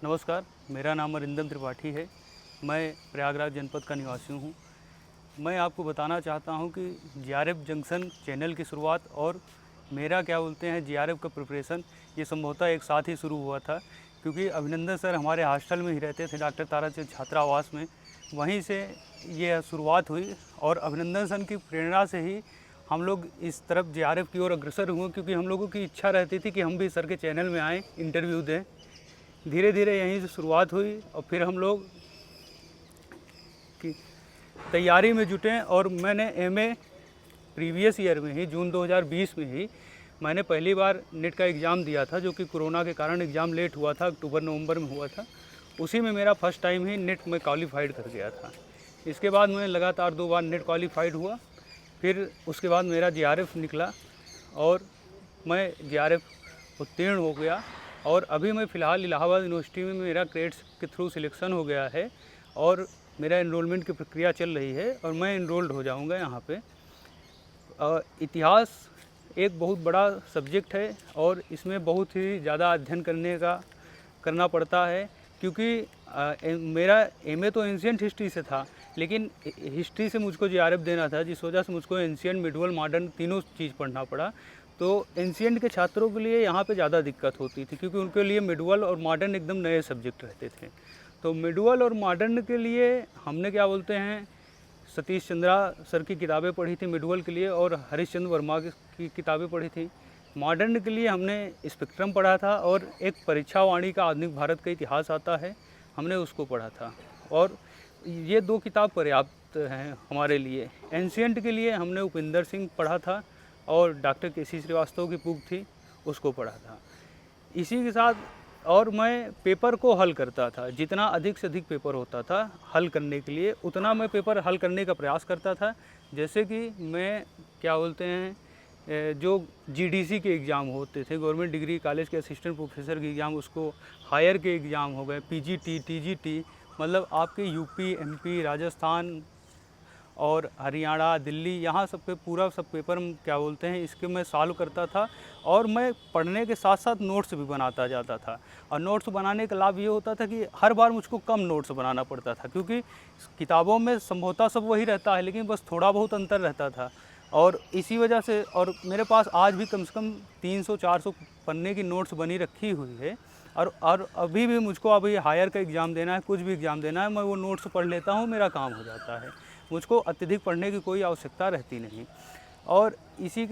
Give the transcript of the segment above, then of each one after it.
नमस्कार, मेरा नाम अरिंदम त्रिपाठी है। मैं प्रयागराज जनपद का निवासी हूँ। मैं आपको बताना चाहता हूँ कि जीआरएफ जंक्शन चैनल की शुरुआत और मेरा क्या बोलते हैं जीआरएफ का प्रिपरेशन ये संभवतः एक साथ ही शुरू हुआ था, क्योंकि अभिनंदन सर हमारे हॉस्टल में ही रहते थे, डॉक्टर ताराचंद छात्रावास में। वहीं से ये शुरुआत हुई और अभिनंदन सर की प्रेरणा से ही हम लोग इस तरफ जीआरएफ की ओर अग्रसर हुए, क्योंकि हम लोगों की इच्छा रहती थी कि हम भी सर के चैनल में आएँ, इंटरव्यू दें। धीरे धीरे यहीं से शुरुआत हुई और फिर हम लोग की तैयारी में जुटे और मैंने एमए प्रीवियस ईयर में ही जून 2020 में ही मैंने पहली बार नेट का एग्ज़ाम दिया था, जो कि कोरोना के कारण एग्ज़ाम लेट हुआ था, अक्टूबर नवंबर में हुआ था। उसी में मेरा फर्स्ट टाइम ही नेट में क्वालिफाइड कर गया था। इसके बाद मैं लगातार 2 बार नेट क्वालिफाइड हुआ। फिर उसके बाद मेरा जीआरएफ निकला और मैं जीआरएफ उत्तीर्ण हो गया और अभी मैं फ़िलहाल इलाहाबाद यूनिवर्सिटी में मेरा क्रेड्स के थ्रू सिलेक्शन हो गया है और मेरा एनरोलमेंट की प्रक्रिया चल रही है और मैं एनरोल्ड हो जाऊंगा यहाँ पे। इतिहास एक बहुत बड़ा सब्जेक्ट है और इसमें बहुत ही ज़्यादा अध्ययन करना पड़ता है, क्योंकि मेरा एमए तो एंशियंट हिस्ट्री से था, लेकिन हिस्ट्री से मुझको जीआरएफ देना था, जिस वजह से मुझको एंशियंट, मिडवल, मॉडर्न तीनों चीज़ पढ़ना पड़ा। तो एंशियंट के छात्रों के लिए यहाँ पे ज़्यादा दिक्कत होती थी, क्योंकि उनके लिए मिडवल और मॉडर्न एकदम नए सब्जेक्ट रहते थे। तो मिडवल और मॉडर्न के लिए हमने क्या बोलते हैं सतीश चंद्रा सर की किताबें पढ़ी थी मिडवल के लिए, और हरीशचंद्र वर्मा की किताबें पढ़ी थी। मॉडर्न के लिए हमने स्पेक्ट्रम पढ़ा था और एक परीक्षा वाणी का आधुनिक भारत का इतिहास आता है, हमने उसको पढ़ा था। और ये 2 किताब पर्याप्त हैं हमारे लिए। एंशियंट के लिए हमने उपेंद्र सिंह पढ़ा था और डॉक्टर केसी श्रीवास्तव की बुक थी, उसको पढ़ा था। इसी के साथ और मैं पेपर को हल करता था, जितना अधिक से अधिक पेपर होता था हल करने के लिए, उतना मैं पेपर हल करने का प्रयास करता था। जैसे कि मैं क्या बोलते हैं जो जीडीसी के एग्ज़ाम होते थे, गवर्नमेंट डिग्री कॉलेज के असिस्टेंट प्रोफेसर के एग्ज़ाम, उसको हायर के एग्ज़ाम हो गए, पीजीटी, टीजीटी, मतलब आपके यूपी, एमपी, राजस्थान और हरियाणा, दिल्ली, यहाँ सब पे पूरा सब पेपर क्या बोलते हैं इसके मैं सॉल्व करता था। और मैं पढ़ने के साथ साथ नोट्स भी बनाता जाता था। और नोट्स बनाने का लाभ ये होता था कि हर बार मुझको कम नोट्स बनाना पड़ता था, क्योंकि किताबों में संभवतः सब वही रहता है, लेकिन बस थोड़ा बहुत अंतर रहता था। और इसी वजह से और मेरे पास आज भी कम से कम 300-400 पन्ने की नोट्स बनी रखी हुई है। और अभी भी मुझको अभी हायर का एग्ज़ाम देना है, कुछ भी एग्ज़ाम देना है, मैं वो नोट्स पढ़ लेता हूँ, मेरा काम हो जाता है। मुझको अत्यधिक पढ़ने की कोई आवश्यकता रहती नहीं। और इसी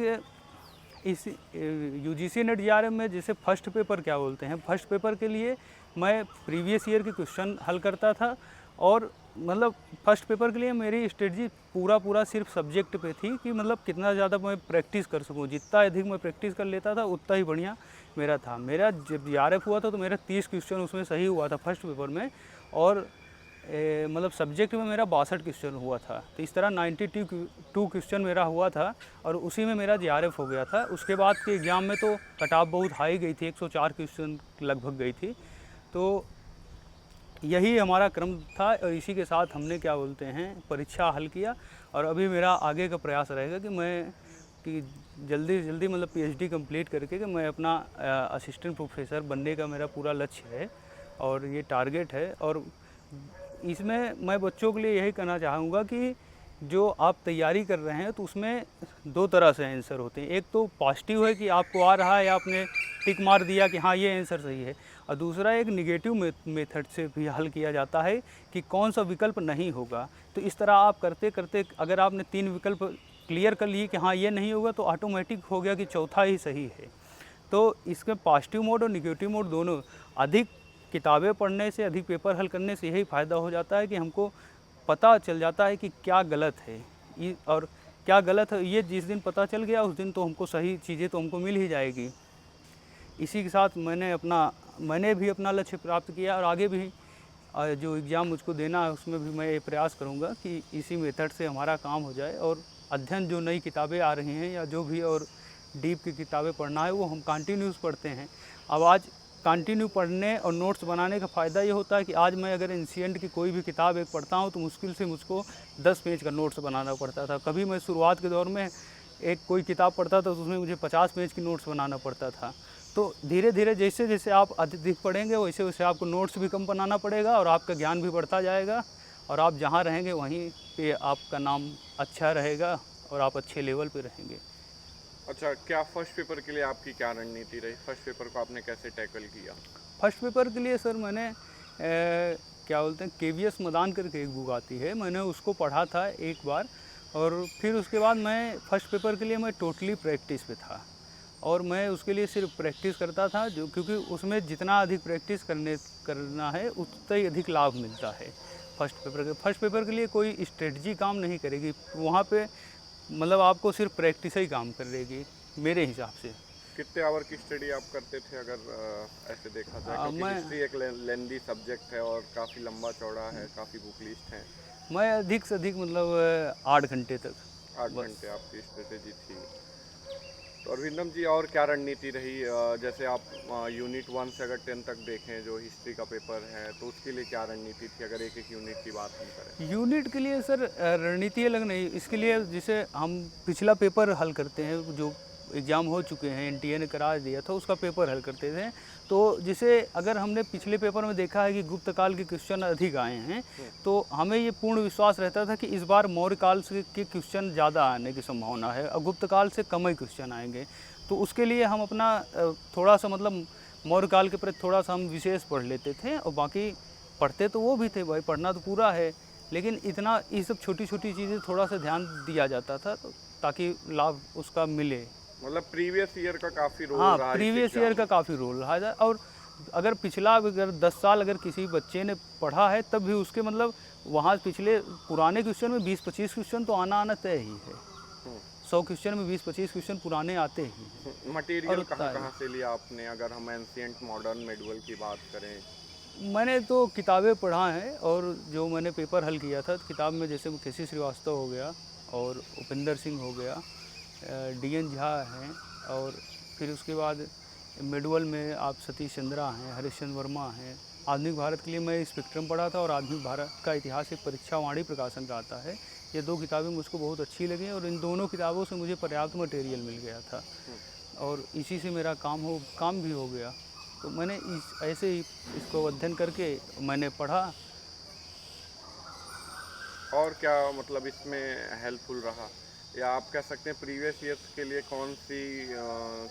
यूजीसी नेट जीआरएफ में जैसे फर्स्ट पेपर क्या बोलते हैं, फर्स्ट पेपर के लिए मैं प्रीवियस ईयर के क्वेश्चन हल करता था। और मतलब फर्स्ट पेपर के लिए मेरी स्ट्रेटजी पूरा सिर्फ सब्जेक्ट पे थी कि मतलब कितना ज़्यादा मैं प्रैक्टिस कर सकूं। जितना अधिक मैं प्रैक्टिस कर लेता था उतना ही बढ़िया मेरा था। मेरा जब जीआरएफ हुआ था तो मेरा 30 क्वेश्चन उसमें सही हुआ था फर्स्ट पेपर में, और मतलब सब्जेक्ट में मेरा 62 क्वेश्चन हुआ था। तो इस तरह 92 क्वेश्चन मेरा हुआ था और उसी में मेरा जीआरएफ हो गया था। उसके बाद के एग्ज़ाम में तो कट ऑफ बहुत हाई गई थी, 104 क्वेश्चन लगभग गई थी। तो यही हमारा क्रम था और इसी के साथ हमने क्या बोलते हैं परीक्षा हल किया। और अभी मेरा आगे का प्रयास रहेगा कि जल्दी से जल्दी मतलब पीएचडी कंप्लीट करके कि मैं अपना असिस्टेंट प्रोफेसर बनने का मेरा पूरा लक्ष्य है और ये टारगेट है। और इसमें मैं बच्चों के लिए यही कहना चाहूँगा कि जो आप तैयारी कर रहे हैं तो उसमें 2 तरह से आंसर होते हैं। एक तो पॉजिटिव है कि आपको आ रहा है, आपने टिक मार दिया कि हाँ ये आंसर सही है, और दूसरा एक निगेटिव मेथड से भी हल किया जाता है कि कौन सा विकल्प नहीं होगा। तो इस तरह आप करते करते अगर आपने 3 विकल्प क्लियर कर लिए कि हाँ ये नहीं होगा, तो ऑटोमेटिक हो गया कि चौथा ही सही है। तो इसके पॉजिटिव मोड और निगेटिव मोड दोनों, अधिक किताबें पढ़ने से, अधिक पेपर हल करने से यही फ़ायदा हो जाता है कि हमको पता चल जाता है कि क्या गलत है और क्या गलत है। ये जिस दिन पता चल गया उस दिन तो हमको सही चीज़ें तो हमको मिल ही जाएगी। इसी के साथ मैंने भी अपना लक्ष्य प्राप्त किया और आगे भी जो एग्ज़ाम मुझको देना है उसमें भी मैं ये प्रयास करूँगा कि इसी मेथड से हमारा काम हो जाए। और अध्ययन जो नई किताबें आ रही हैं या जो भी और डीप की किताबें पढ़ना है वो हम कंटिन्यूस पढ़ते हैं। अब आज कंटिन्यू पढ़ने और नोट्स बनाने का फ़ायदा ये होता है कि आज मैं अगर एंशियंट की कोई भी किताब एक पढ़ता हूँ तो मुश्किल से मुझको 10 पेज का नोट्स बनाना पड़ता था। कभी मैं शुरुआत के दौर में कोई किताब पढ़ता था तो उसमें मुझे 50 पेज की नोट्स बनाना पड़ता था। तो धीरे धीरे जैसे जैसे आप अधिक पढ़ेंगे वैसे वैसे आपको नोट्स भी कम बनाना पड़ेगा और आपका ज्ञान भी बढ़ता जाएगा, और आप जहाँ रहेंगे वहीं पे आपका नाम अच्छा रहेगा और आप अच्छे लेवल पे रहेंगे। अच्छा, क्या फर्स्ट पेपर के लिए आपकी क्या रणनीति रही? फर्स्ट पेपर को आपने कैसे टैकल किया? फर्स्ट पेपर के लिए सर मैंने क्या बोलते हैं, केवीएस मदान करके एक बुक आती है, मैंने उसको पढ़ा था एक बार, और फिर उसके बाद मैं फर्स्ट पेपर के लिए मैं टोटली प्रैक्टिस पे था, और मैं उसके लिए सिर्फ प्रैक्टिस करता था, जो क्योंकि उसमें जितना अधिक प्रैक्टिस करना है उतना ही अधिक लाभ मिलता है। फर्स्ट पेपर के लिए कोई स्ट्रेटजी काम नहीं करेगी वहाँ पे, मतलब आपको सिर्फ प्रैक्टिस ही काम करेगी मेरे हिसाब से। कितने आवर की स्टडी आप करते थे अगर ऐसे देखा जाए, क्योंकि मैं हिस्ट्री एक लेंदी सब्जेक्ट है और काफ़ी लंबा चौड़ा है, काफ़ी बुक लिस्ट है। मैं अधिक से अधिक मतलब 8 घंटे तक 8 बस। घंटे आपकी स्ट्रेटेजी थी। तो अरविंदम जी, और क्या रणनीति रही? जैसे आप यूनिट 1 से अगर 10 तक देखें, जो हिस्ट्री का पेपर है, तो उसके लिए क्या रणनीति थी अगर एक एक यूनिट की बात हम करें? यूनिट के लिए सर रणनीति अलग नहीं, इसके लिए जैसे हम पिछला पेपर हल करते हैं, जो एग्ज़ाम हो चुके हैं एनटीए ने करा दिया था उसका पेपर हल करते थे। तो जैसे अगर हमने पिछले पेपर में देखा है कि गुप्त काल के क्वेश्चन अधिक आए हैं, तो हमें ये पूर्ण विश्वास रहता था कि इस बार मौर्य काल से के क्वेश्चन ज़्यादा आने की संभावना है और गुप्त काल से कम ही क्वेश्चन आएंगे। तो उसके लिए हम अपना थोड़ा सा मतलब मौर्य काल के प्रति थोड़ा सा हम विशेष पढ़ लेते थे, और बाकी पढ़ते तो वो भी थे, भाई पढ़ना तो पूरा है, लेकिन इतना ये सब छोटी छोटी चीज़ें थोड़ा सा ध्यान दिया जाता था, तो ताकि लाभ उसका मिले। मतलब प्रीवियस ईयर का काफ़ी रोल हाँ, रहा इस प्रीवियस ईयर एग्जाम का में। काफ़ी रोल रहा है, और अगर पिछला अगर 10 साल अगर किसी बच्चे ने पढ़ा है तब भी उसके मतलब वहाँ पिछले पुराने क्वेश्चन में 20-25 क्वेश्चन तो आना तय ही है। 100 क्वेश्चन में 20-25 क्वेश्चन पुराने आते ही हैं। और मटेरियल उतना कहाँ है। कहाँ से लिया आपने, अगर हम एंशियंट मॉडर्न मेडुअल की बात करें? मैंने तो किताबें पढ़ा हैं, और जो मैंने पेपर हल किया था, तो किताब में जैसे केसी श्रीवास्तव हो गया और उपेंद्र सिंह हो गया, डीएन झा हैं, और फिर उसके बाद मेडुअल में आप सतीश चंद्रा हैं, हरिश्चंद्र वर्मा हैं। आधुनिक भारत के लिए मैं स्पेक्ट्रम पढ़ा था, और आधुनिक भारत का इतिहास एक परीक्षावाणी प्रकाशन का आता है। ये 2 किताबें मुझको बहुत अच्छी लगी, और इन दोनों किताबों से मुझे पर्याप्त मटेरियल मिल गया था, और इसी से मेरा काम भी हो गया। तो मैंने ऐसे ही इसको अध्ययन करके मैंने पढ़ा। और क्या मतलब इसमें हेल्पफुल रहा, या आप कह सकते हैं प्रीवियस ईयर्स के लिए कौन सी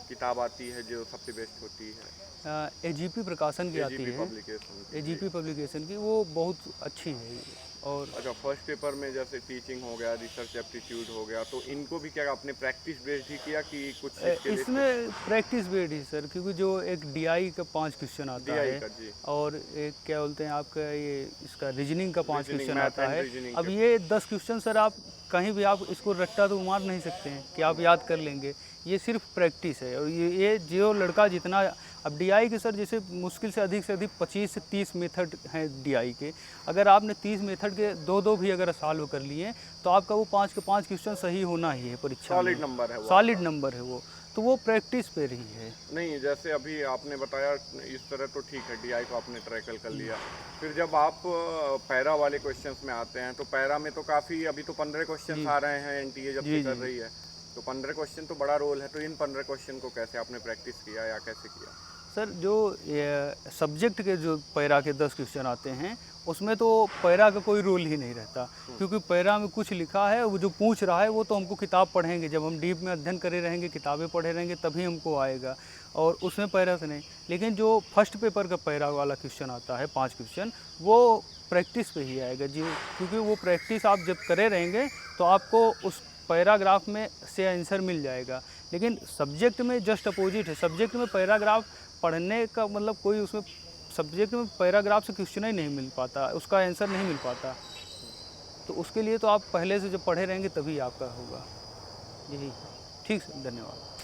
किताब आती है जो सबसे बेस्ट होती है? एजीपी प्रकाशन की आती एजीपी है, पब्लिकेशन की, जी। एजीपी पब्लिकेशन की, वो बहुत अच्छी है। और अच्छा, फर्स्ट पेपर में जैसे टीचिंग हो गया, रिसर्च एप्टीट्यूड हो गया, तो इनको भी क्या आपने प्रैक्टिस बेस्ड ही किया कि कुछ इसके लिए? इसमें प्रैक्टिस बेस्ड ही सर, क्योंकि जो एक डीआई का 5 क्वेश्चन आता डीआई है, का, जी। और एक क्या बोलते हैं आपका ये इसका रीजनिंग का 5 रीजनिंग, क्वेश्चन मैथ आता एंड है। रीजनिंग अब के। ये 10 क्वेश्चन सर आप कहीं भी आप इसको रट्टा तो मार नहीं सकते हैं कि आप याद कर लेंगे, ये सिर्फ प्रैक्टिस है। और ये जो लड़का जितना, अब डीआई के सर जैसे मुश्किल से अधिक 25 से 30 मेथड हैं डीआई के, अगर आपने 30 मेथड के दो भी अगर सॉल्व कर लिए, तो आपका वो 5 के 5 क्वेश्चन सही होना ही है परीक्षा में, सॉलिड नंबर है वो सॉलिड आपका। नंबर है वो, तो वो प्रैक्टिस पे रही है। नहीं, जैसे अभी आपने बताया इस तरह तो ठीक है, डीआई को आपने ट्रैकल कर लिया। फिर जब आप पैरा वाले क्वेश्चंस में आते हैं, तो पैरा में तो काफ़ी, अभी तो 15 क्वेश्चंस आ रहे हैं एनटीए जब जी से कर जी। रही है, तो 15 क्वेश्चन तो बड़ा रोल है। तो इन 15 क्वेश्चन को कैसे आपने प्रैक्टिस किया या कैसे किया? सर जो सब्जेक्ट के जो पैरा के 10 क्वेश्चन आते हैं, उसमें तो पैरा का कोई रोल ही नहीं रहता, क्योंकि पैरा में कुछ लिखा है, वो जो पूछ रहा है वो तो हमको किताब पढ़ेंगे, जब हम डीप में अध्ययन करे रहेंगे, किताबें पढ़े रहेंगे, तभी हमको आएगा, और उसमें पैरा से नहीं। लेकिन जो फर्स्ट पेपर का पैरा वाला क्वेश्चन आता है 5 क्वेश्चन, वो प्रैक्टिस पे ही आएगा जी, क्योंकि वो प्रैक्टिस आप जब करे रहेंगे तो आपको उस पैराग्राफ में से आंसर मिल जाएगा। लेकिन सब्जेक्ट में जस्ट अपोजिट है, सब्जेक्ट में पैराग्राफ पढ़ने का मतलब कोई उसमें, सब्जेक्ट में पैराग्राफ से क्वेश्चन ही नहीं मिल पाता, उसका आंसर नहीं मिल पाता, तो उसके लिए तो आप पहले से जब पढ़े रहेंगे तभी आपका होगा। यही। ठीक सर, धन्यवाद।